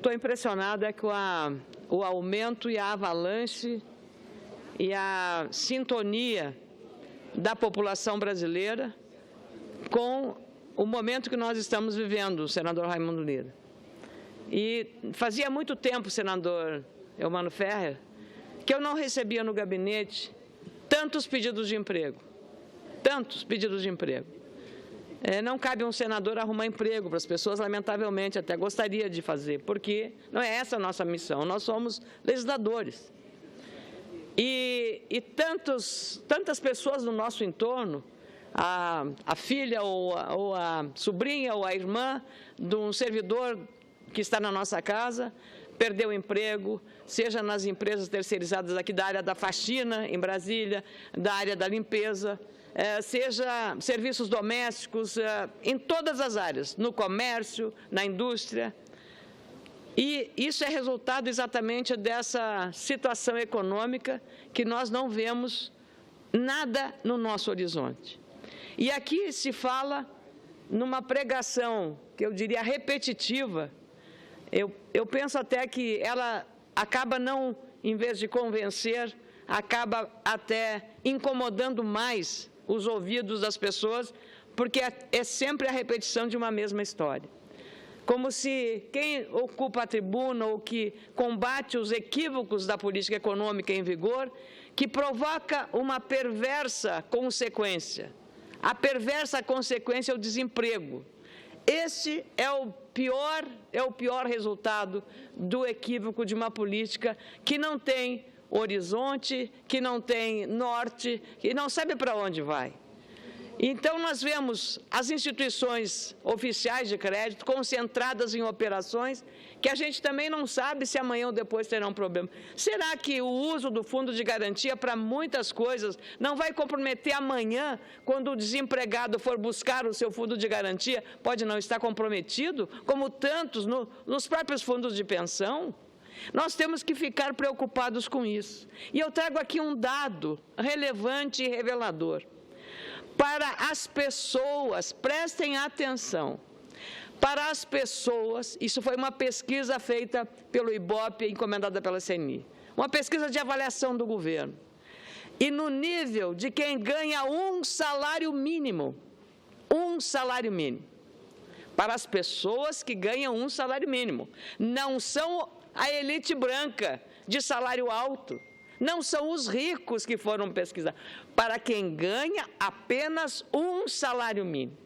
Estou impressionada com o aumento e a avalanche e a sintonia da população brasileira com o momento que nós estamos vivendo, senador Raimundo Lira. E fazia muito tempo, senador Eumano Ferrer, que eu não recebia no gabinete tantos pedidos de emprego. Tantos pedidos de emprego. Não cabe um senador arrumar emprego para as pessoas, lamentavelmente, até gostaria de fazer, porque não é essa a nossa missão, nós somos legisladores. E tantas pessoas no nosso entorno, a filha ou a sobrinha ou a irmã de um servidor que está na nossa casa, perdeu o emprego, seja nas empresas terceirizadas aqui da área da faxina, em Brasília, da área da limpeza, seja serviços domésticos, em todas as áreas, no comércio, na indústria. E isso é resultado exatamente dessa situação econômica que nós não vemos nada no nosso horizonte. E aqui se fala numa pregação, que eu diria repetitiva. Eu penso até que ela acaba não, em vez de convencer, acaba até incomodando mais os ouvidos das pessoas, porque é sempre a repetição de uma mesma história. Como se quem ocupa a tribuna ou que combate os equívocos da política econômica em vigor, que provoca uma perversa consequência. A perversa consequência é o desemprego. Esse é o pior resultado do equívoco de uma política que não tem horizonte, que não tem norte, que não sabe para onde vai. Então, nós vemos as instituições oficiais de crédito concentradas em operações que a gente também não sabe se amanhã ou depois terão problema. Será que o uso do fundo de garantia para muitas coisas não vai comprometer amanhã, quando o desempregado for buscar o seu fundo de garantia, pode não estar comprometido, como tantos nos próprios fundos de pensão? Nós temos que ficar preocupados com isso. E eu trago aqui um dado relevante e revelador. Para as pessoas, prestem atenção, para as pessoas, isso foi uma pesquisa feita pelo IBOP, encomendada pela CNI, uma pesquisa de avaliação do governo, e no nível de quem ganha um salário mínimo, para as pessoas que ganham um salário mínimo, não são a elite branca de salário alto, não são os ricos que foram pesquisar, para quem ganha apenas um salário mínimo.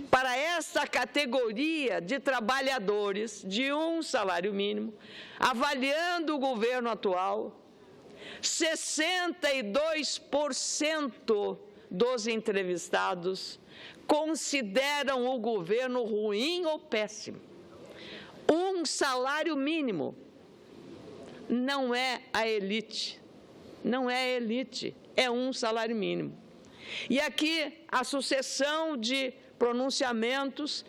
Para essa categoria de trabalhadores de um salário mínimo, avaliando o governo atual, 62% dos entrevistados consideram o governo ruim ou péssimo. Um salário mínimo. Não é a elite, é um salário mínimo. E aqui a sucessão de pronunciamentos,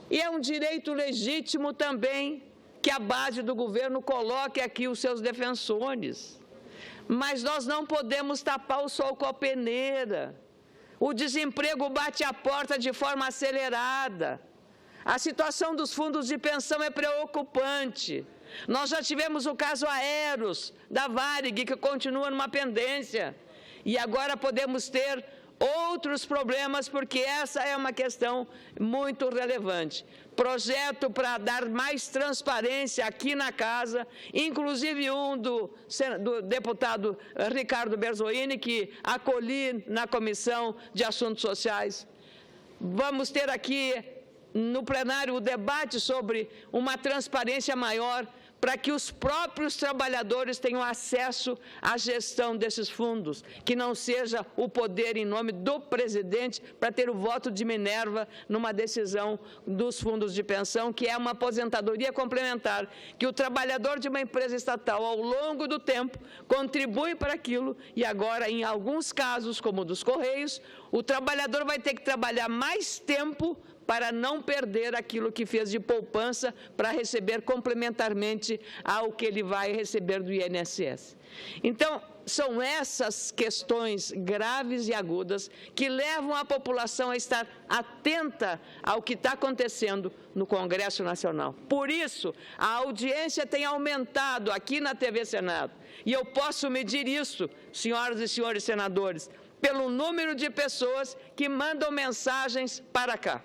e é um direito legítimo também que a base do governo coloque aqui os seus defensores. Mas nós não podemos tapar o sol com a peneira. O desemprego bate a porta de forma acelerada. A situação dos fundos de pensão é preocupante. Nós já tivemos o caso Aeros, da Varig, que continua numa pendência. E agora podemos ter outros problemas, porque essa é uma questão muito relevante. Projeto para dar mais transparência aqui na casa, inclusive um do deputado Ricardo Berzoini, que acolhi na Comissão de Assuntos Sociais. Vamos ter aqui no plenário o debate sobre uma transparência maior para que os próprios trabalhadores tenham acesso à gestão desses fundos, que não seja o poder em nome do presidente para ter o voto de Minerva numa decisão dos fundos de pensão, que é uma aposentadoria complementar, que o trabalhador de uma empresa estatal, ao longo do tempo, contribui para aquilo e agora, em alguns casos, como o dos Correios, o trabalhador vai ter que trabalhar mais tempo para não perder aquilo que fez de poupança para receber complementarmente ao que ele vai receber do INSS. Então, são essas questões graves e agudas que levam a população a estar atenta ao que está acontecendo no Congresso Nacional. Por isso, a audiência tem aumentado aqui na TV Senado. E eu posso medir isso, senhoras e senhores senadores, pelo número de pessoas que mandam mensagens para cá.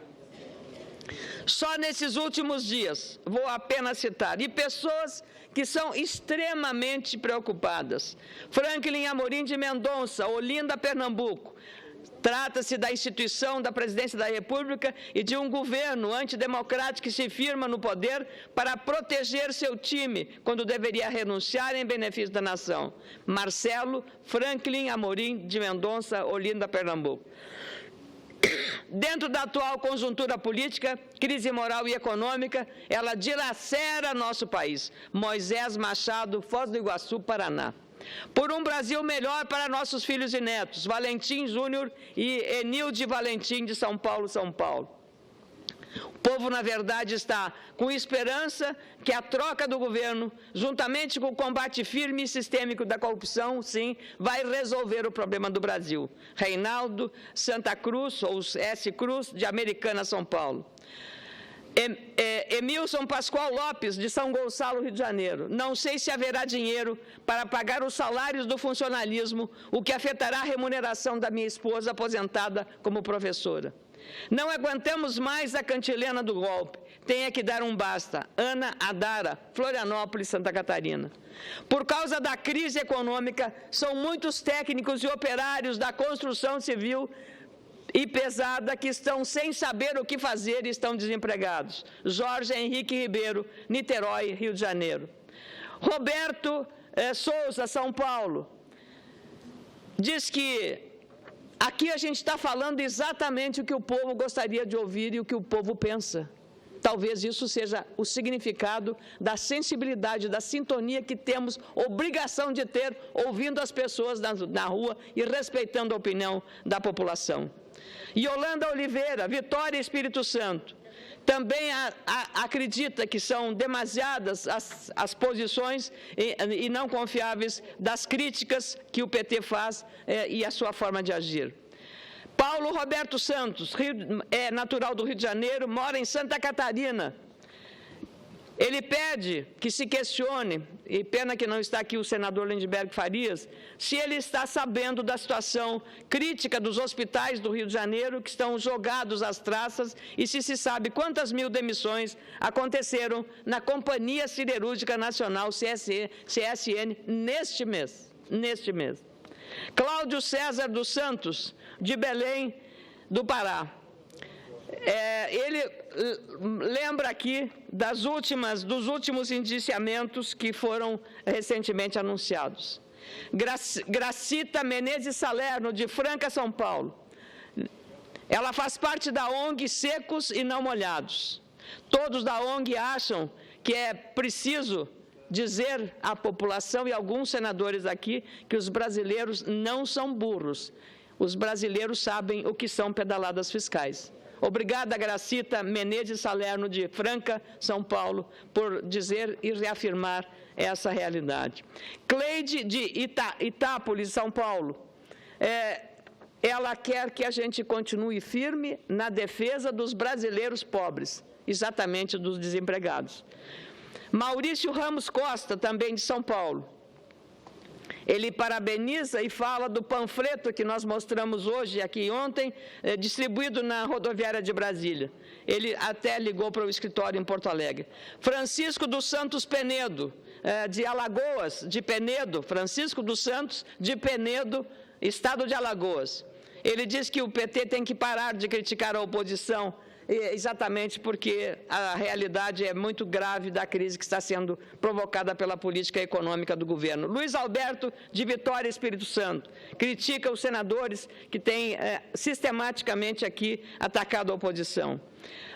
Só nesses últimos dias, vou apenas citar, e pessoas que são extremamente preocupadas. Franklin Amorim de Mendonça, Olinda, Pernambuco. Trata-se da instituição da Presidência da República e de um governo antidemocrático que se firma no poder para proteger seu time, quando deveria renunciar em benefício da nação. Marcelo Franklin Amorim de Mendonça, Olinda, Pernambuco. Dentro da atual conjuntura política, crise moral e econômica, ela dilacera nosso país. Moisés Machado, Foz do Iguaçu, Paraná. Por um Brasil melhor para nossos filhos e netos, Valentim Júnior e Enilde Valentim, de São Paulo, São Paulo. O povo, na verdade, está com esperança que a troca do governo, juntamente com o combate firme e sistêmico da corrupção, sim, vai resolver o problema do Brasil. Reinaldo Santa Cruz, ou S. Cruz, de Americana, São Paulo. Emilson Pascoal Lopes, de São Gonçalo, Rio de Janeiro. Não sei se haverá dinheiro para pagar os salários do funcionalismo, o que afetará a remuneração da minha esposa aposentada como professora. Não aguentamos mais a cantilena do golpe. Tenha que dar um basta. Ana Adara, Florianópolis, Santa Catarina. Por causa da crise econômica, são muitos técnicos e operários da construção civil e pesada que estão sem saber o que fazer e estão desempregados. Jorge Henrique Ribeiro, Niterói, Rio de Janeiro. Roberto Souza, São Paulo, diz que aqui a gente está falando exatamente o que o povo gostaria de ouvir e o que o povo pensa. Talvez isso seja o significado da sensibilidade, da sintonia que temos obrigação de ter, ouvindo as pessoas na rua e respeitando a opinião da população. Yolanda Oliveira, Vitória, Espírito Santo. Também acredita que são demasiadas as posições e não confiáveis das críticas que o PT faz e a sua forma de agir. Paulo Roberto Santos, é natural do Rio de Janeiro, mora em Santa Catarina. Ele pede que se questione, e pena que não está aqui o senador Lindbergh Farias, se ele está sabendo da situação crítica dos hospitais do Rio de Janeiro, que estão jogados às traças, e se sabe quantas mil demissões aconteceram na Companhia Siderúrgica Nacional, CSN, neste mês. Cláudio César dos Santos, de Belém do Pará. Ele lembra aqui dos últimos indiciamentos que foram recentemente anunciados. Gracita Menezes Salerno, de Franca, São Paulo. Ela faz parte da ONG Secos e Não Molhados. Todos da ONG acham que é preciso dizer à população e alguns senadores aqui que os brasileiros não são burros. Os brasileiros sabem o que são pedaladas fiscais. Obrigada, Gracita Menezes Salerno, de Franca, São Paulo, por dizer e reafirmar essa realidade. Cleide, de Itápolis, São Paulo. Ela quer que a gente continue firme na defesa dos brasileiros pobres, exatamente dos desempregados. Maurício Ramos Costa, também de São Paulo. Ele parabeniza e fala do panfleto que nós mostramos hoje, aqui ontem, distribuído na rodoviária de Brasília. Ele até ligou para o escritório em Porto Alegre. Francisco dos Santos Penedo, de Alagoas, de Penedo, Francisco dos Santos de Penedo, estado de Alagoas. Ele diz que o PT tem que parar de criticar a oposição, exatamente porque a realidade é muito grave da crise que está sendo provocada pela política econômica do governo. Luiz Alberto, de Vitória, Espírito Santo, critica os senadores que têm sistematicamente aqui atacado a oposição.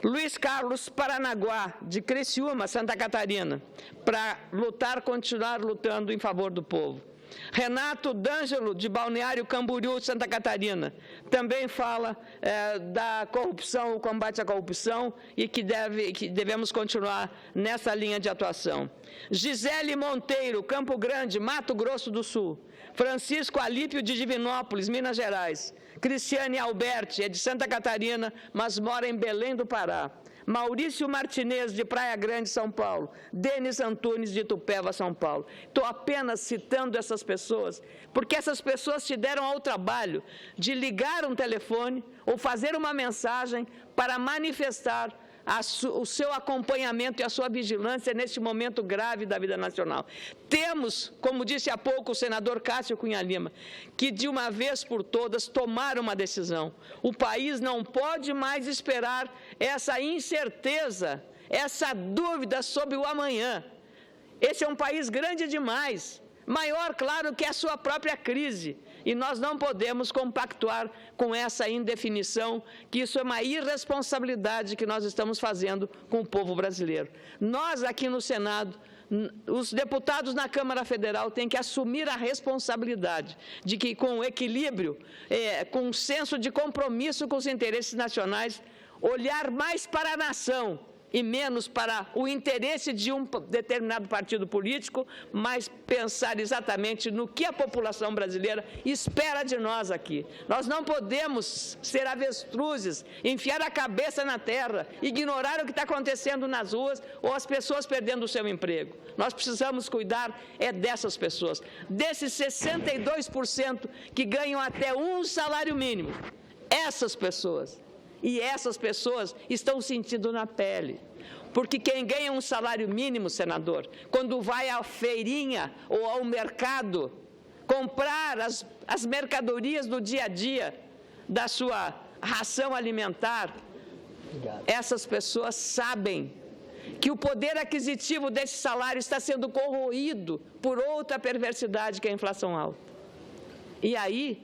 Luiz Carlos Paranaguá, de Criciúma, Santa Catarina, para continuar lutando em favor do povo. Renato D'Angelo, de Balneário Camboriú, Santa Catarina, também fala da corrupção, o combate à corrupção e que devemos continuar nessa linha de atuação. Gisele Monteiro, Campo Grande, Mato Grosso do Sul. Francisco Alípio, de Divinópolis, Minas Gerais. Cristiane Alberti, é de Santa Catarina, mas mora em Belém do Pará. Maurício Martinez, de Praia Grande, São Paulo. Denis Antunes, de Itupeva, São Paulo. Estou apenas citando essas pessoas, porque essas pessoas se deram ao trabalho de ligar um telefone ou fazer uma mensagem para manifestar o seu acompanhamento e a sua vigilância neste momento grave da vida nacional. Temos, como disse há pouco o senador Cássio Cunha Lima, que de uma vez por todas tomar uma decisão. O país não pode mais esperar essa incerteza, essa dúvida sobre o amanhã. Esse é um país grande demais, maior, claro, que a sua própria crise. E nós não podemos compactuar com essa indefinição, que isso é uma irresponsabilidade que nós estamos fazendo com o povo brasileiro. Nós, aqui no Senado, os deputados na Câmara Federal têm que assumir a responsabilidade de que, com equilíbrio, com um senso de compromisso com os interesses nacionais, olhar mais para a nação e menos para o interesse de um determinado partido político, mas pensar exatamente no que a população brasileira espera de nós aqui. Nós não podemos ser avestruzes, enfiar a cabeça na terra, ignorar o que está acontecendo nas ruas ou as pessoas perdendo o seu emprego. Nós precisamos cuidar dessas pessoas, desses 62% que ganham até um salário mínimo. Essas pessoas. E essas pessoas estão sentindo na pele. Porque quem ganha um salário mínimo, senador, quando vai à feirinha ou ao mercado comprar as mercadorias do dia a dia da sua ração alimentar, essas pessoas sabem que o poder aquisitivo desse salário está sendo corroído por outra perversidade, que é a inflação alta. E aí,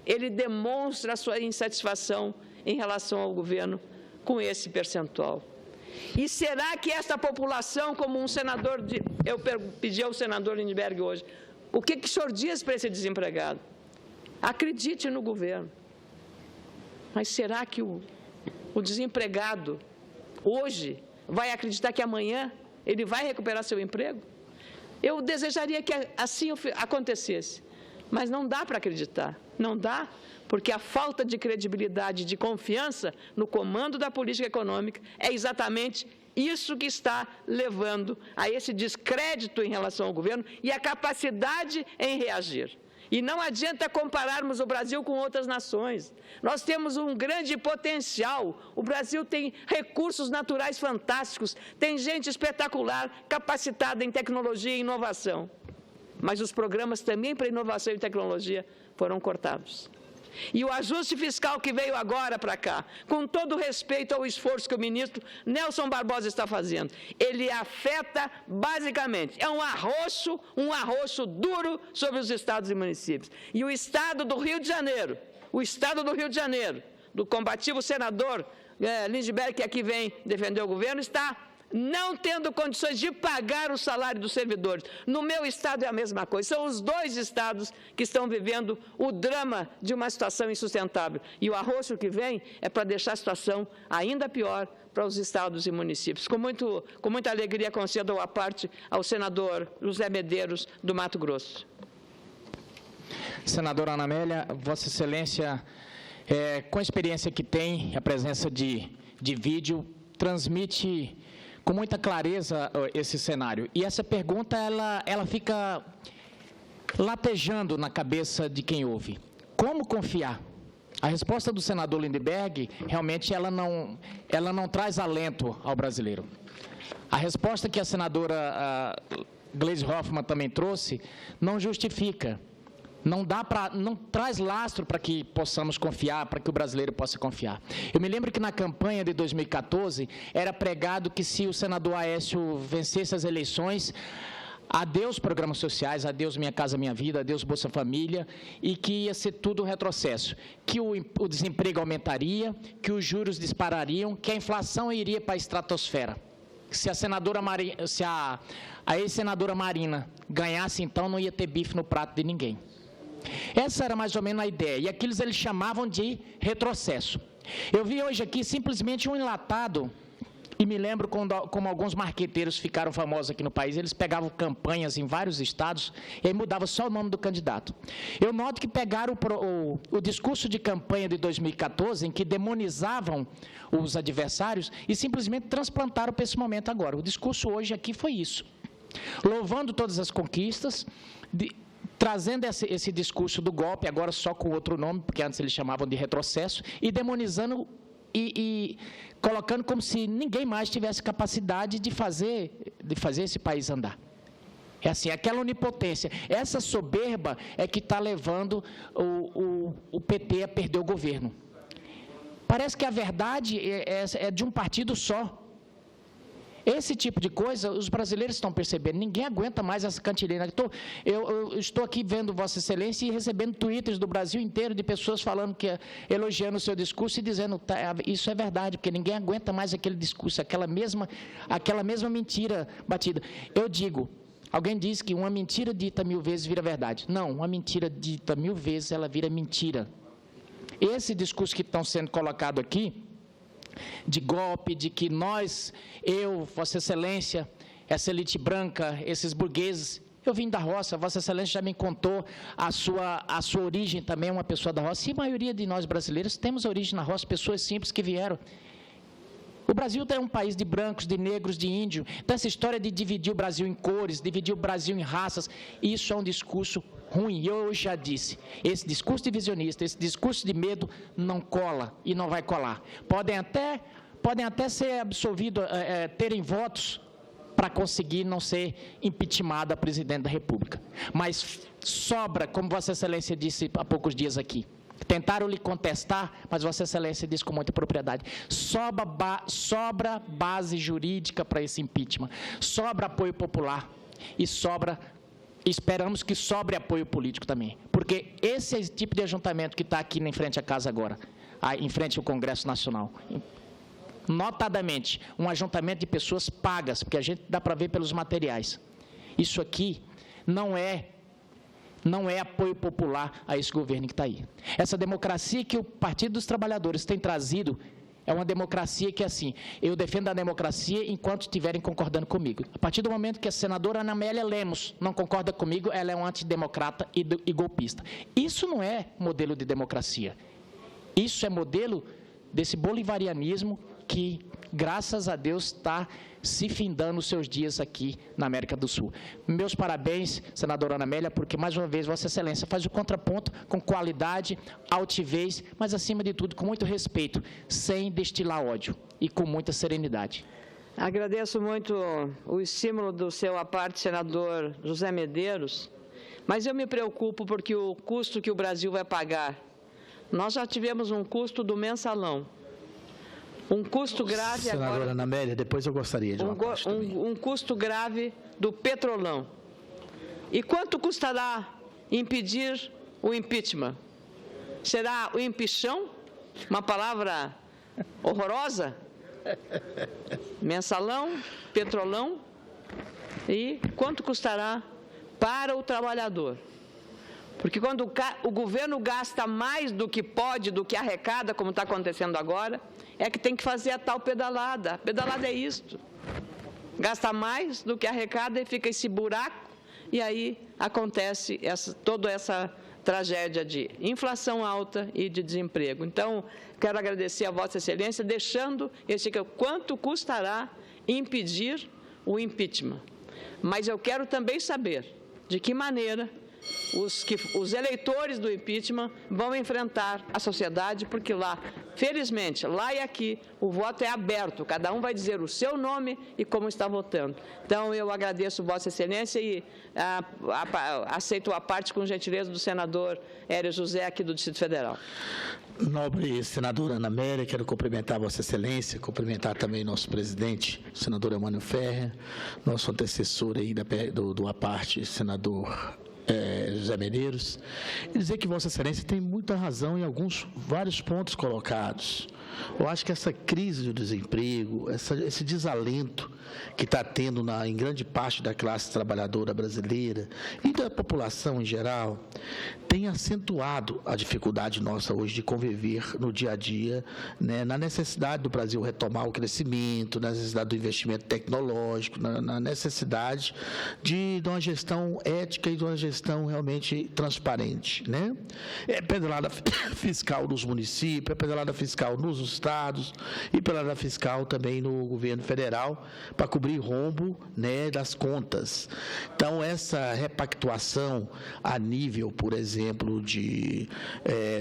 ele demonstra a sua insatisfação em relação ao governo com esse percentual. E será que esta população, como um senador, eu pedi ao senador Lindbergh hoje, o que o senhor diz para esse desempregado? Acredite no governo. Mas será que o desempregado, hoje, vai acreditar que amanhã ele vai recuperar seu emprego? Eu desejaria que assim acontecesse, mas não dá para acreditar, não dá, porque a falta de credibilidade e de confiança no comando da política econômica é exatamente isso que está levando a esse descrédito em relação ao governo e a capacidade em reagir. E não adianta compararmos o Brasil com outras nações. Nós temos um grande potencial. O Brasil tem recursos naturais fantásticos, tem gente espetacular, capacitada em tecnologia e inovação. Mas os programas também para inovação e tecnologia foram cortados. E o ajuste fiscal que veio agora para cá, com todo respeito ao esforço que o ministro Nelson Barbosa está fazendo, ele afeta basicamente, é um arroxo duro sobre os estados e municípios. E o estado do Rio de Janeiro, do combativo senador Lindbergh, que aqui vem defender o governo, está não tendo condições de pagar o salário dos servidores. No meu estado é a mesma coisa. São os dois estados que estão vivendo o drama de uma situação insustentável. E o arroxo que vem é para deixar a situação ainda pior para os estados e municípios. Com muita alegria concedo a parte ao senador José Medeiros, do Mato Grosso. Senadora Ana Amélia, Vossa Excelência, com a experiência que tem, a presença de vídeo, transmite com muita clareza esse cenário. E essa pergunta, ela fica latejando na cabeça de quem ouve. Como confiar? A resposta do senador Lindbergh, realmente, ela não traz alento ao brasileiro. A resposta que a senadora Gleisi Hoffmann também trouxe, não justifica. Não traz lastro para que possamos confiar, para que o brasileiro possa confiar. Eu me lembro que na campanha de 2014, era pregado que se o senador Aécio vencesse as eleições, adeus programas sociais, adeus Minha Casa Minha Vida, adeus Bolsa Família, e que ia ser tudo retrocesso, que o desemprego aumentaria, que os juros disparariam, que a inflação iria para a estratosfera. se a ex-senadora Marina ganhasse, então não ia ter bife no prato de ninguém. Essa era mais ou menos a ideia, e aqueles eles chamavam de retrocesso. Eu vi hoje aqui simplesmente um enlatado, e me lembro como alguns marqueteiros ficaram famosos aqui no país, eles pegavam campanhas em vários estados, e aí mudava só o nome do candidato. Eu noto que pegaram o discurso de campanha de 2014, em que demonizavam os adversários, e simplesmente transplantaram para esse momento agora. O discurso hoje aqui foi isso, louvando todas as conquistas, trazendo esse discurso do golpe, agora só com outro nome, porque antes eles chamavam de retrocesso, e demonizando e colocando como se ninguém mais tivesse capacidade de fazer esse país andar. É assim, aquela onipotência, essa soberba é que está levando o PT a perder o governo. Parece que a verdade é de um partido só. Esse tipo de coisa, os brasileiros estão percebendo, ninguém aguenta mais essa cantilena. Eu estou aqui vendo Vossa Excelência e recebendo twitters do Brasil inteiro de pessoas falando, elogiando o seu discurso e dizendo, isso é verdade, porque ninguém aguenta mais aquele discurso, aquela mesma mentira batida. Eu digo, alguém diz que uma mentira dita 1000 vezes vira verdade. Não, uma mentira dita 1000 vezes, ela vira mentira. Esse discurso que estão sendo colocado aqui, de golpe, de que nós, Vossa Excelência, essa elite branca, esses burgueses, eu vim da roça, Vossa Excelência já me contou a sua origem também, uma pessoa da roça, e a maioria de nós brasileiros temos origem na roça, pessoas simples que vieram. O Brasil é um país de brancos, de negros, de índios, então essa história de dividir o Brasil em cores, dividir o Brasil em raças, isso é um discurso ruim. Eu já disse, esse discurso divisionista, esse discurso de medo não cola e não vai colar. Podem até ser absolvidos, terem votos para conseguir não ser impeachment a presidente da República. Mas sobra, como Vossa Excelência disse há poucos dias aqui, tentaram lhe contestar, mas Vossa Excelência disse com muita propriedade, sobra base jurídica para esse impeachment, sobra apoio popular e esperamos que sobre apoio político também, porque esse é o tipo de ajuntamento que está aqui em frente à casa agora, em frente ao Congresso Nacional, notadamente, um ajuntamento de pessoas pagas, porque a gente dá para ver pelos materiais. Isso aqui não é apoio popular a esse governo que está aí. Essa democracia que o Partido dos Trabalhadores tem trazido é uma democracia que, assim, eu defendo a democracia enquanto estiverem concordando comigo. A partir do momento que a senadora Ana Amélia Lemos não concorda comigo, ela é um antidemocrata e golpista. Isso não é modelo de democracia. Isso é modelo desse bolivarianismo que, graças a Deus, está se findando os seus dias aqui na América do Sul. Meus parabéns, senadora Ana Amélia, porque, mais uma vez, Vossa Excelência faz o contraponto com qualidade, altivez, mas, acima de tudo, com muito respeito, sem destilar ódio e com muita serenidade. Agradeço muito o estímulo do seu à parte, senador José Medeiros, mas eu me preocupo porque o custo que o Brasil vai pagar, nós já tivemos um custo do mensalão, um custo grave senadora agora... Senadora Ana Amélia, depois eu gostaria de um custo grave do Petrolão. E quanto custará impedir o impeachment? Será o empichão? Uma palavra horrorosa? Mensalão, Petrolão. E quanto custará para o trabalhador? Porque quando o governo gasta mais do que pode, do que arrecada, como está acontecendo agora, é que tem que fazer a tal pedalada. A pedalada é isto. Gasta mais do que arrecada e fica esse buraco, e aí acontece toda essa tragédia de inflação alta e de desemprego. Então, quero agradecer a Vossa Excelência, deixando quanto custará impedir o impeachment. Mas eu quero também saber de que maneira os eleitores do impeachment vão enfrentar a sociedade, porque lá, felizmente, lá e aqui, o voto é aberto, cada um vai dizer o seu nome e como está votando. Então, eu agradeço Vossa Excelência e aceito a parte com gentileza do senador Hélio José, aqui do Distrito Federal. Nobre senadora Ana Amélia, quero cumprimentar Vossa Excelência, cumprimentar também nosso presidente, o senador Emânio Ferrer, nosso antecessor aí do APARTE, senador José Medeiros, e dizer que Vossa Excelência tem muita razão em vários pontos colocados. Eu acho que essa crise do desemprego, esse desalento que está tendo em grande parte da classe trabalhadora brasileira e da população em geral, tem acentuado a dificuldade nossa hoje de conviver no dia a dia, né, na necessidade do Brasil retomar o crescimento, na necessidade do investimento tecnológico, na necessidade de uma gestão ética e de uma gestão realmente transparente, né? É pedalada fiscal nos municípios, é pedalada fiscal nos estados e pedalada fiscal também no governo federal para cobrir rombo, né, das contas. Então, essa repactuação a nível, por exemplo, de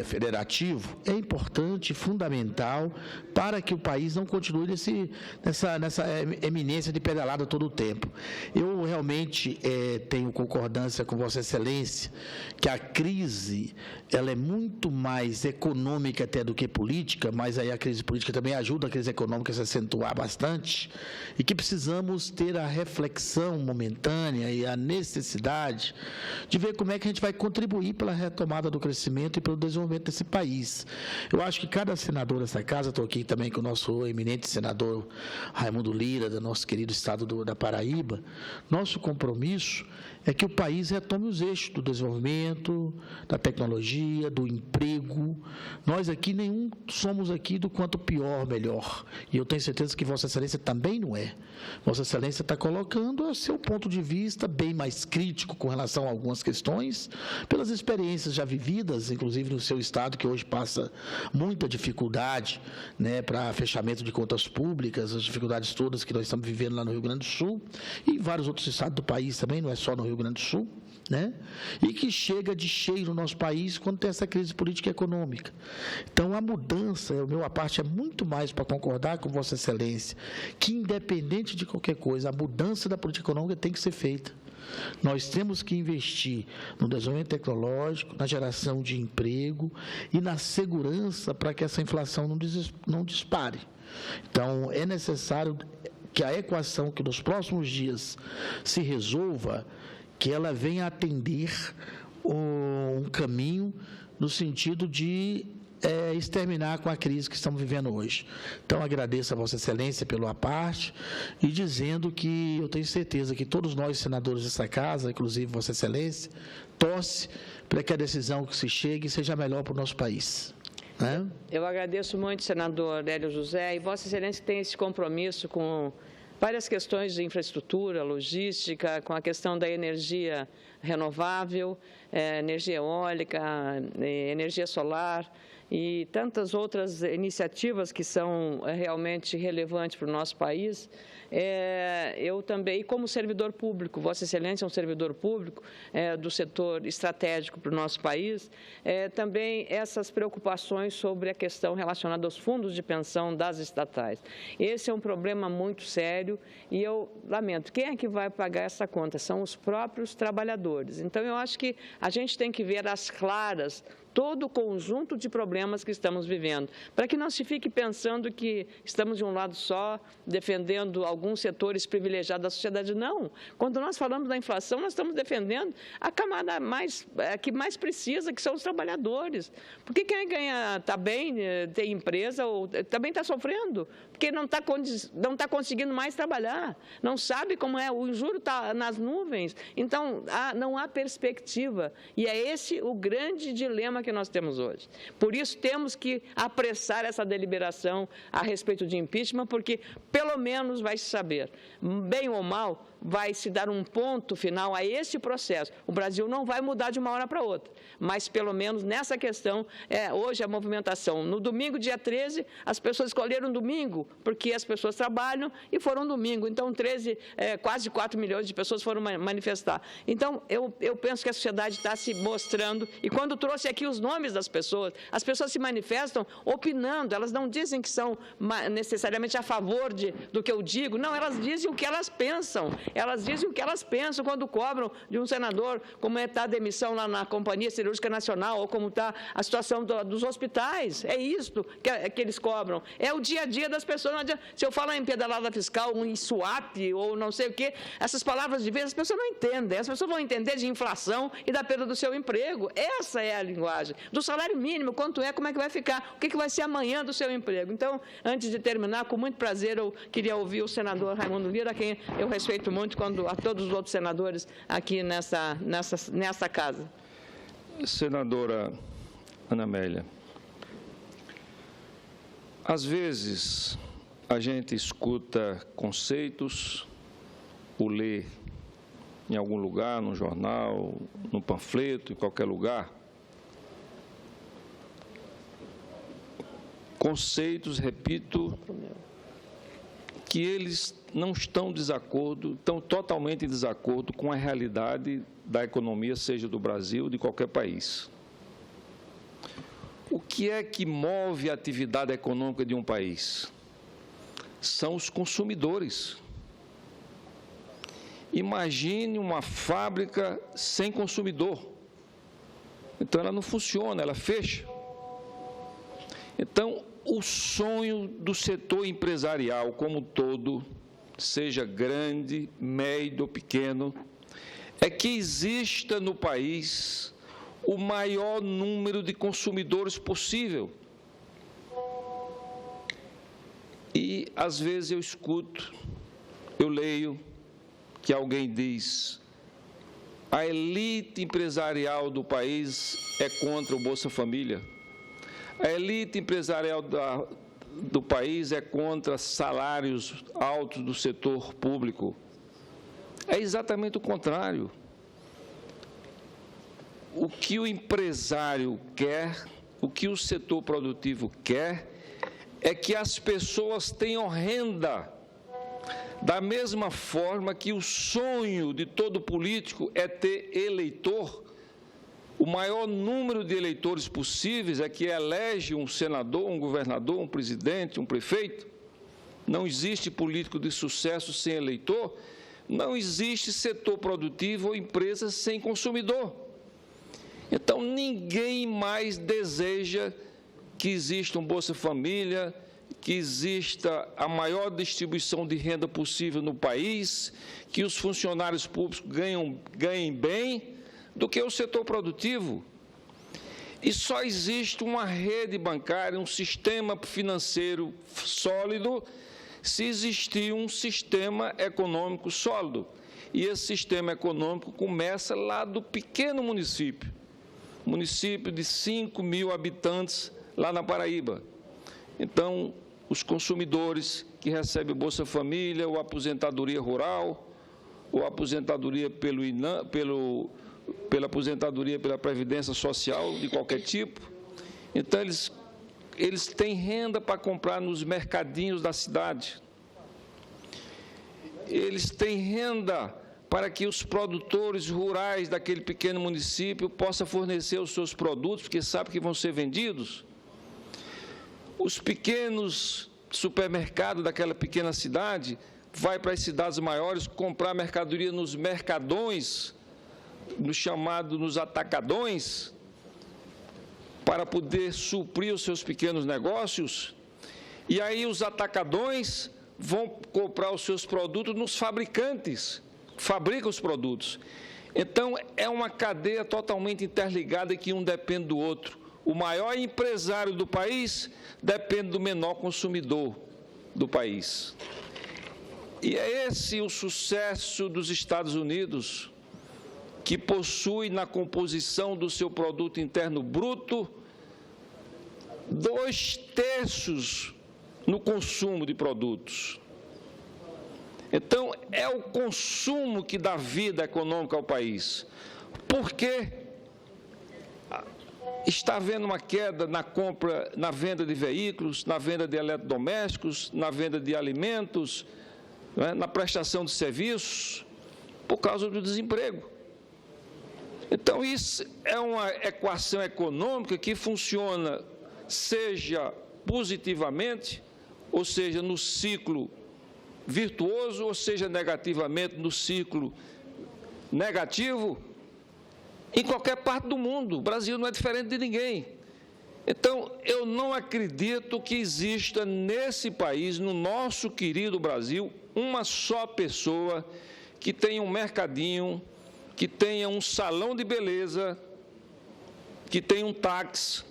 federativo é importante, fundamental para que o país não continue nessa eminência de pedalada todo o tempo. Eu realmente tenho concordância com Vossa Excelência que a crise ela é muito mais econômica até do que política, mas aí a crise política também ajuda a crise econômica a se acentuar bastante, e que precisamos ter a reflexão momentânea e a necessidade de ver como é que a gente vai contribuir pela retomada do crescimento e pelo desenvolvimento desse país. Eu acho que cada senador dessa casa, estou aqui também com o nosso eminente senador Raimundo Lira, do nosso querido estado da Paraíba, nosso compromisso é que o país retome os eixos do desenvolvimento, da tecnologia, do emprego. Nós aqui, nenhum somos aqui do quanto pior, melhor. E eu tenho certeza que Vossa Excelência também não é. Vossa Excelência está colocando o seu ponto de vista bem mais crítico com relação a algumas questões, pelas experiências já vividas, inclusive no seu estado, que hoje passa muita dificuldade, né, para fechamento de contas públicas, as dificuldades todas que nós estamos vivendo lá no Rio Grande do Sul e em vários outros estados do país também, não é só no Rio Grande do Sul, né? E que chega de cheio no nosso país quando tem essa crise política e econômica. Então, a mudança, a parte é muito mais para concordar com Vossa Excelência, que independente de qualquer coisa, a mudança da política econômica tem que ser feita. Nós temos que investir no desenvolvimento tecnológico, na geração de emprego e na segurança para que essa inflação não dispare. Então, é necessário que a equação que nos próximos dias se resolva, que ela venha atender um caminho no sentido de exterminar com a crise que estamos vivendo hoje. Então, agradeço a Vossa Excelência pela parte e dizendo que eu tenho certeza que todos nós, senadores dessa casa, inclusive Vossa Excelência, torce para que a decisão que se chegue seja melhor para o nosso país. Né? Eu agradeço muito, senador Hélio José, e Vossa Excelência tem esse compromisso com várias questões de infraestrutura, logística, com a questão da energia renovável, energia eólica, energia solar e tantas outras iniciativas que são realmente relevantes para o nosso país. Eu também, como servidor público, Vossa Excelência é um servidor público do setor estratégico para o nosso país, também essas preocupações sobre a questão relacionada aos fundos de pensão das estatais. Esse é um problema muito sério e eu lamento. Quem é que vai pagar essa conta? São os próprios trabalhadores. Então, eu acho que a gente tem que ver às claras todo o conjunto de problemas que estamos vivendo, para que não se fique pensando que estamos de um lado só, defendendo alguns setores privilegiados da sociedade. Não. Quando nós falamos da inflação, nós estamos defendendo a camada que mais precisa, que são os trabalhadores. Porque quem ganha está bem, tem empresa, ou também está sofrendo, porque não está conseguindo mais trabalhar, não sabe como é, o juro está nas nuvens, então não há perspectiva. E é esse o grande dilema que nós temos hoje. Por isso, temos que apressar essa deliberação a respeito de impeachment, porque, pelo menos, vai se saber, bem ou mal, vai se dar um ponto final a esse processo. O Brasil não vai mudar de uma hora para outra, mas, pelo menos, nessa questão, hoje a movimentação. No domingo, dia 13, as pessoas escolheram domingo, porque as pessoas trabalham e foram domingo. Então, quase 4 milhões de pessoas foram manifestar. Então, eu penso que a sociedade está se mostrando, e quando trouxe aqui os nomes das pessoas, as pessoas se manifestam opinando, elas não dizem que são necessariamente a favor do que eu digo, não, elas dizem o que elas pensam. elas dizem o que elas pensam quando cobram de um senador, como está a demissão lá na Companhia Cirúrgica Nacional, ou como está a situação dos hospitais. É isso que eles cobram. É o dia a dia das pessoas. Não adianta, se eu falar em pedalada fiscal, em swap, ou não sei o quê, essas palavras de vez as pessoas não entendem. As pessoas vão entender de inflação e da perda do seu emprego. Essa é a linguagem. Do salário mínimo, quanto é, como é que vai ficar, o que vai ser amanhã do seu emprego. Então, antes de terminar, com muito prazer, eu queria ouvir o senador Raimundo Lira, a quem eu respeito muito, a todos os outros senadores aqui nessa casa. Senadora Ana Amélia, às vezes a gente escuta conceitos, ou lê em algum lugar, no jornal, no panfleto, em qualquer lugar, conceitos, repito, que eles não estão totalmente em desacordo com a realidade da economia, seja do Brasil ou de qualquer país. O que é que move a atividade econômica de um país? São os consumidores. Imagine uma fábrica sem consumidor. Então, ela não funciona, ela fecha. Então, o sonho do setor empresarial como um todo, seja grande, médio ou pequeno, é que exista no país o maior número de consumidores possível. E, às vezes, eu escuto, eu leio, que alguém diz: a elite empresarial do país é contra o Bolsa Família. A elite empresarial do país é contra salários altos do setor público. É exatamente o contrário. O que o empresário quer, o que o setor produtivo quer, é que as pessoas tenham renda. Da mesma forma que o sonho de todo político é ter eleitor, o maior número de eleitores possíveis é que elege um senador, um governador, um presidente, um prefeito. Não existe político de sucesso sem eleitor, não existe setor produtivo ou empresa sem consumidor. Então, ninguém mais deseja que exista um Bolsa Família, que exista a maior distribuição de renda possível no país, que os funcionários públicos ganhem bem, do que o setor produtivo. E só existe uma rede bancária, um sistema financeiro sólido, se existir um sistema econômico sólido. E esse sistema econômico começa lá do pequeno município de 5 mil habitantes, lá na Paraíba. Então, os consumidores que recebem Bolsa Família, ou aposentadoria rural, ou aposentadoria pela aposentadoria pela Previdência Social, de qualquer tipo. Então, eles têm renda para comprar nos mercadinhos da cidade. Eles têm renda para que os produtores rurais daquele pequeno município possam fornecer os seus produtos, porque sabem que vão ser vendidos. Os pequenos supermercados daquela pequena cidade vai para as cidades maiores comprar mercadoria nos mercadões, nos atacadões, para poder suprir os seus pequenos negócios. E aí os atacadões vão comprar os seus produtos nos fabricantes, fabricam os produtos. Então, é uma cadeia totalmente interligada que um depende do outro. O maior empresário do país depende do menor consumidor do país. E é esse o sucesso dos Estados Unidos, que possui na composição do seu produto interno bruto 2/3 no consumo de produtos. Então, é o consumo que dá vida econômica ao país. Por quê? Está havendo uma queda na venda de veículos, na venda de eletrodomésticos, na venda de alimentos, na prestação de serviços, por causa do desemprego. Então, isso é uma equação econômica que funciona, seja positivamente, ou seja, no ciclo virtuoso ou seja negativamente no ciclo negativo em qualquer parte do mundo. O Brasil não é diferente de ninguém. Então, eu não acredito que exista nesse país, no nosso querido Brasil, uma só pessoa que tenha um mercadinho, que tenha um salão de beleza, que tenha um táxi,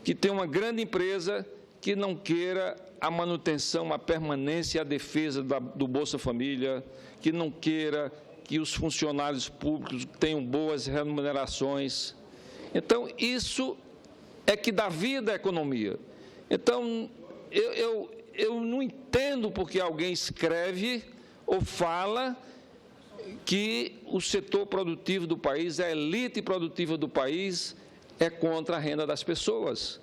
que tenha uma grande empresa, que não queira a manutenção, a permanência e a defesa do Bolsa Família, que não queira que os funcionários públicos tenham boas remunerações. Então, isso é que dá vida à economia. Então, eu não entendo porque alguém escreve ou fala que o setor produtivo do país, a elite produtiva do país, é contra a renda das pessoas.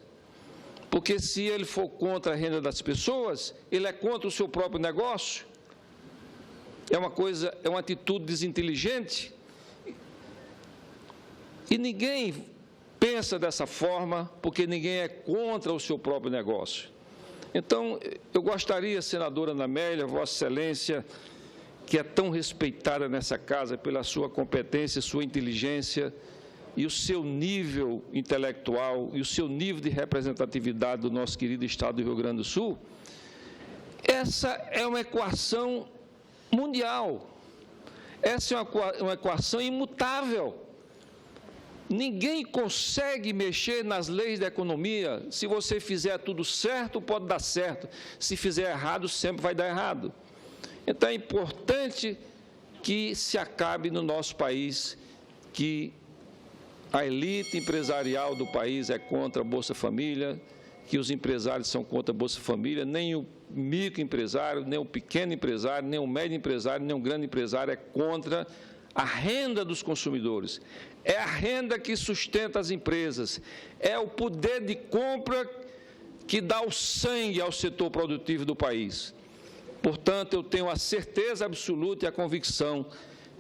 Porque se ele for contra a renda das pessoas, ele é contra o seu próprio negócio. É uma atitude desinteligente. E ninguém pensa dessa forma, porque ninguém é contra o seu próprio negócio. Então, eu gostaria, senadora Ana Amélia, Vossa Excelência, que é tão respeitada nessa casa pela sua competência, sua inteligência e o seu nível intelectual e o seu nível de representatividade do nosso querido Estado do Rio Grande do Sul, essa é uma equação mundial, essa é uma equação imutável. Ninguém consegue mexer nas leis da economia. Se você fizer tudo certo, pode dar certo. Se fizer errado, sempre vai dar errado. Então, é importante que se acabe no nosso país que a elite empresarial do país é contra a Bolsa Família, que os empresários são contra a Bolsa Família, nem o microempresário, nem o pequeno empresário, nem o médio empresário, nem o grande empresário é contra a renda dos consumidores. É a renda que sustenta as empresas, é o poder de compra que dá o sangue ao setor produtivo do país. Portanto, eu tenho a certeza absoluta e a convicção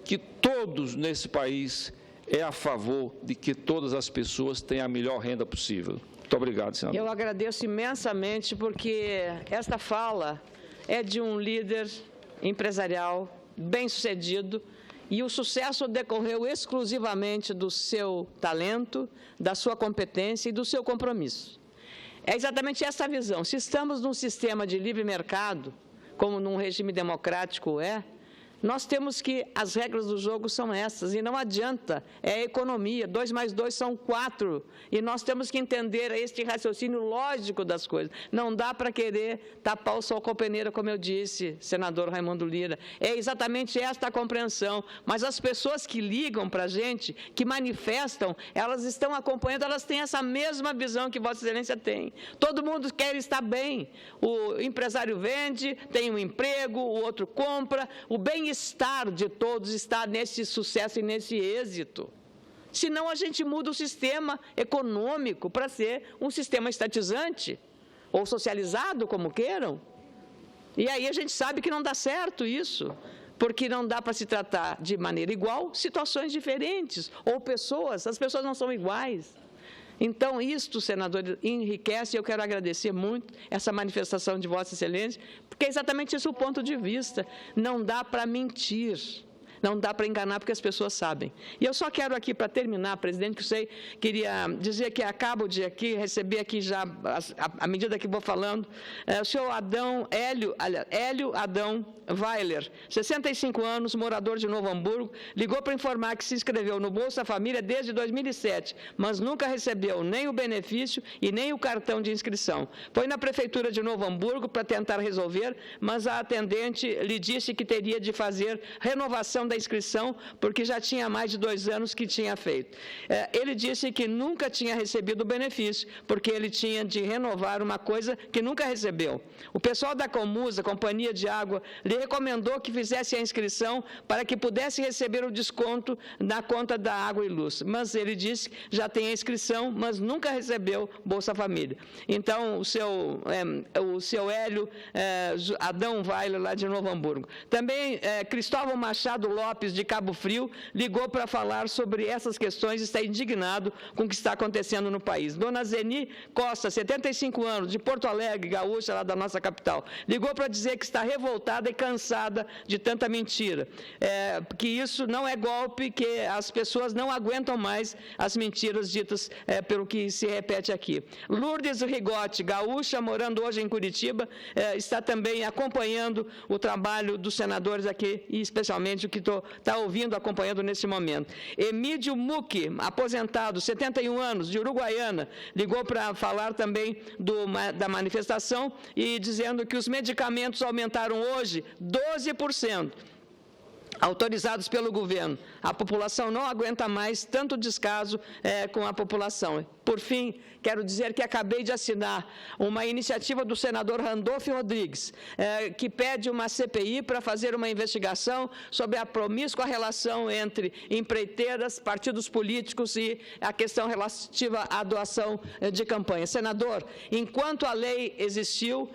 que todos nesse país é a favor de que todas as pessoas tenham a melhor renda possível. Muito obrigado, senador. Eu agradeço imensamente, porque esta fala é de um líder empresarial bem-sucedido, e o sucesso decorreu exclusivamente do seu talento, da sua competência e do seu compromisso. É exatamente essa a visão. Se estamos num sistema de livre mercado, como num regime democrático nós temos que, as regras do jogo são essas, e não adianta, é a economia, 2 mais 2 são 4, e nós temos que entender este raciocínio lógico das coisas. Não dá para querer tapar o sol com a peneira, como eu disse, senador Raimundo Lira. É exatamente esta a compreensão, mas as pessoas que ligam para a gente, que manifestam, elas estão acompanhando, elas têm essa mesma visão que Vossa Excelência tem. Todo mundo quer estar bem, o empresário vende, tem um emprego, o outro compra, o bem-estar de todos está nesse sucesso e nesse êxito. Senão a gente muda o sistema econômico para ser um sistema estatizante, ou socializado, como queiram. E aí a gente sabe que não dá certo isso, porque não dá para se tratar de maneira igual situações diferentes, ou as pessoas não são iguais. Então, isto, senador, enriquece, e eu quero agradecer muito essa manifestação de Vossa Excelência, porque é exatamente esse o ponto de vista. Não dá para mentir, não dá para enganar, porque as pessoas sabem. E eu só quero aqui, para terminar, presidente, que queria dizer que acabo de receber aqui já, à medida que vou falando, o senhor Hélio Adão Weiler, 65 anos, morador de Novo Hamburgo, ligou para informar que se inscreveu no Bolsa Família desde 2007, mas nunca recebeu nem o benefício e nem o cartão de inscrição. Foi na Prefeitura de Novo Hamburgo para tentar resolver, mas a atendente lhe disse que teria de fazer renovação da inscrição, porque já tinha mais de 2 anos que tinha feito. Ele disse que nunca tinha recebido o benefício, porque ele tinha de renovar uma coisa que nunca recebeu. O pessoal da Comusa, Companhia de Água, lhe recomendou que fizesse a inscrição para que pudesse receber o desconto na conta da água e luz. Mas ele disse que já tem a inscrição, mas nunca recebeu Bolsa Família. Então, o seu Hélio Adão Weiler, lá de Novo Hamburgo. Também Cristóvão Machado Lopes, de Cabo Frio, ligou para falar sobre essas questões e está indignado com o que está acontecendo no país. Dona Zeni Costa, 75 anos, de Porto Alegre, gaúcha, lá da nossa capital, ligou para dizer que está revoltada e cansada de tanta mentira, que isso não é golpe, que as pessoas não aguentam mais as mentiras ditas pelo que se repete aqui. Lourdes Rigotti, gaúcha, morando hoje em Curitiba, está também acompanhando o trabalho dos senadores aqui, e especialmente o que está ouvindo, acompanhando nesse momento. Emídio Mucchi, aposentado, 71 anos, de Uruguaiana, ligou para falar também da manifestação e dizendo que os medicamentos aumentaram hoje 12%. Autorizados pelo governo. A população não aguenta mais tanto descaso com a população. Por fim, quero dizer que acabei de assinar uma iniciativa do senador Randolfo Rodrigues, que pede uma CPI para fazer uma investigação sobre a promíscua relação entre empreiteiras, partidos políticos e a questão relativa à doação de campanha. Senador, enquanto a lei existiu,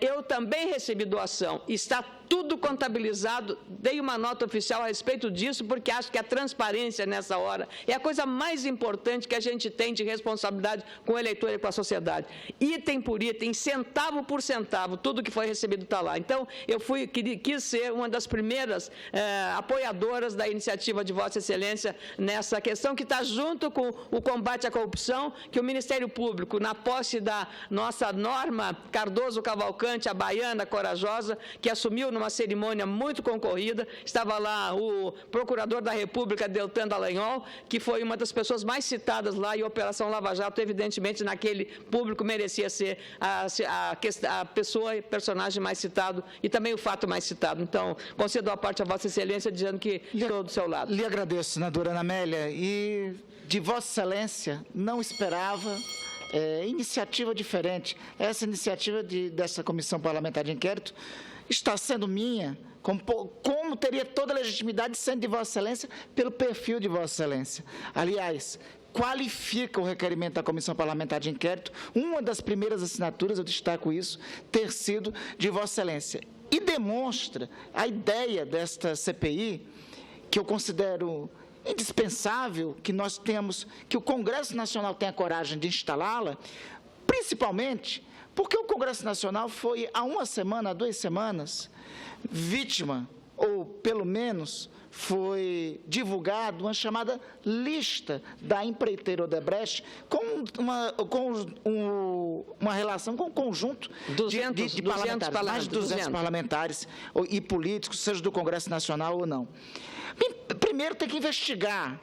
eu também recebi doação. Está tudo contabilizado, dei uma nota oficial a respeito disso, porque acho que a transparência nessa hora é a coisa mais importante que a gente tem de responsabilidade com o eleitor e com a sociedade. Item por item, centavo por centavo, tudo que foi recebido está lá. Então, eu quis ser uma das primeiras apoiadoras da iniciativa de Vossa Excelência nessa questão, que está junto com o combate à corrupção, que o Ministério Público, na posse da nossa Norma Cardoso Cavalcante, a baiana corajosa, que assumiu numa cerimônia muito concorrida, estava lá o procurador da República, Deltan Dallagnol, que foi uma das pessoas mais citadas lá, e a Operação Lava Jato, evidentemente, naquele público merecia ser a pessoa e personagem mais citado e também o fato mais citado. Então, concedo a parte a Vossa Excelência, dizendo que estou do seu lado. Lhe agradeço, senadora Ana Amélia, e de Vossa Excelência não esperava iniciativa diferente. Essa iniciativa dessa Comissão Parlamentar de Inquérito está sendo minha, como teria toda a legitimidade sendo de Vossa Excelência, pelo perfil de Vossa Excelência. Aliás, qualifica o requerimento da Comissão Parlamentar de Inquérito, uma das primeiras assinaturas, eu destaco isso, ter sido de Vossa Excelência. E demonstra a ideia desta CPI, que eu considero indispensável que o Congresso Nacional tenha coragem de instalá-la, principalmente porque o Congresso Nacional foi, há 2 semanas, vítima, ou pelo menos foi divulgado uma chamada lista da empreiteira Odebrecht com uma relação com um conjunto de parlamentares, mais de 200 parlamentares e políticos, seja do Congresso Nacional ou não. Primeiro tem que investigar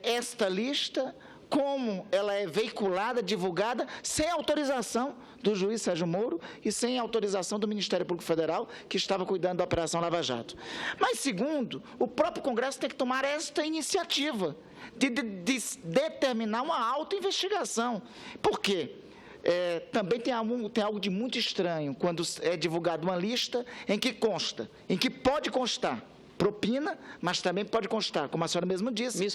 esta lista, como ela é veiculada, divulgada, sem autorização do juiz Sérgio Moro e sem autorização do Ministério Público Federal, que estava cuidando da Operação Lava Jato. Mas, segundo, o próprio Congresso tem que tomar esta iniciativa de determinar uma autoinvestigação. Por quê? Também tem algo de muito estranho quando é divulgada uma lista em que pode constar propina, mas também pode constar, como a senhora mesmo disse,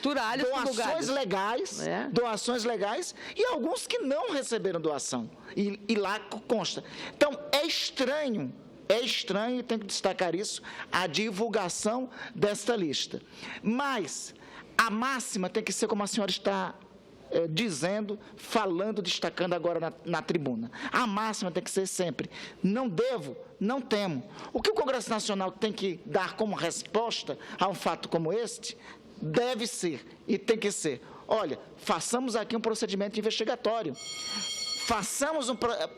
doações legais e alguns que não receberam doação, e lá consta. Então, é estranho, e tenho que destacar isso, a divulgação desta lista. Mas a máxima tem que ser como a senhora está dizendo, falando, destacando agora na tribuna. A máxima tem que ser sempre: não devo, não temo. O que o Congresso Nacional tem que dar como resposta a um fato como este, deve ser e tem que ser: olha, façamos aqui um procedimento investigatório.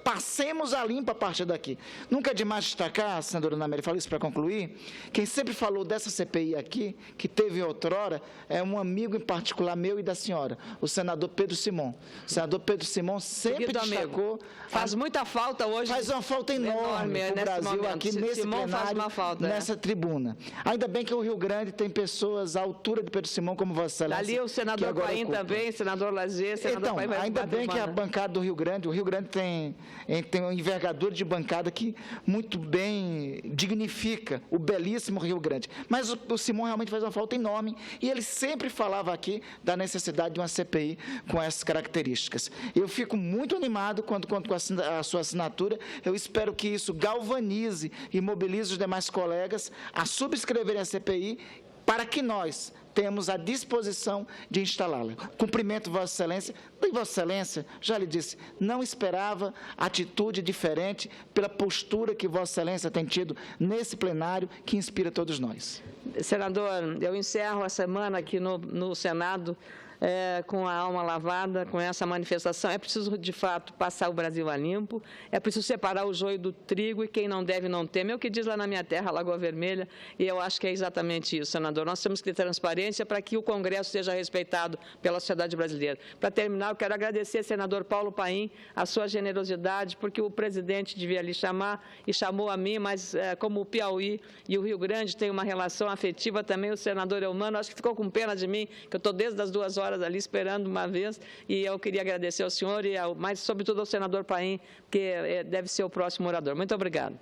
Passemos a limpa a partir daqui. Nunca é demais destacar, senadora Ana Amélia, falo isso para concluir, quem sempre falou dessa CPI aqui, que teve outrora, é um amigo em particular meu e da senhora, o senador Pedro Simon. O senador Pedro Simon sempre destacou... Faz muita falta hoje. Faz uma falta enorme para o Brasil momento. Aqui nesse Simon plenário, nessa tribuna. Ainda bem que o Rio Grande tem pessoas à altura de Pedro Simon, como Vossa Excelência. Ali o senador Paim também, senador Lazier, senador Paim vai ainda bem que a bancada do Rio Grande, o Rio Grande tem uma envergadura de bancada que muito bem dignifica o belíssimo Rio Grande. Mas o Simon realmente faz uma falta enorme e ele sempre falava aqui da necessidade de uma CPI com essas características. Eu fico muito animado quando conto com a sua assinatura. Eu espero que isso galvanize e mobilize os demais colegas a subscreverem a CPI para que nós temos a disposição de instalá-la. Cumprimento Vossa Excelência, e Vossa Excelência, já lhe disse, não esperava atitude diferente pela postura que Vossa Excelência tem tido nesse plenário, que inspira todos nós. Senador, eu encerro a semana aqui no Senado com a alma lavada, com essa manifestação. É preciso, de fato, passar o Brasil a limpo, é preciso separar o joio do trigo e quem não deve não teme. É o que diz lá na minha terra, Lagoa Vermelha, e eu acho que é exatamente isso, senador. Nós temos que ter transparência para que o Congresso seja respeitado pela sociedade brasileira. Para terminar, eu quero agradecer, senador Paulo Paim, a sua generosidade, porque o presidente devia lhe chamar e chamou a mim, mas como o Piauí e o Rio Grande têm uma relação afetiva também, o senador Eumano, acho que ficou com pena de mim, que eu estou desde as 2 horas ali esperando uma vez, e eu queria agradecer ao senhor, mas sobretudo ao senador Paim, que deve ser o próximo orador. Muito obrigado.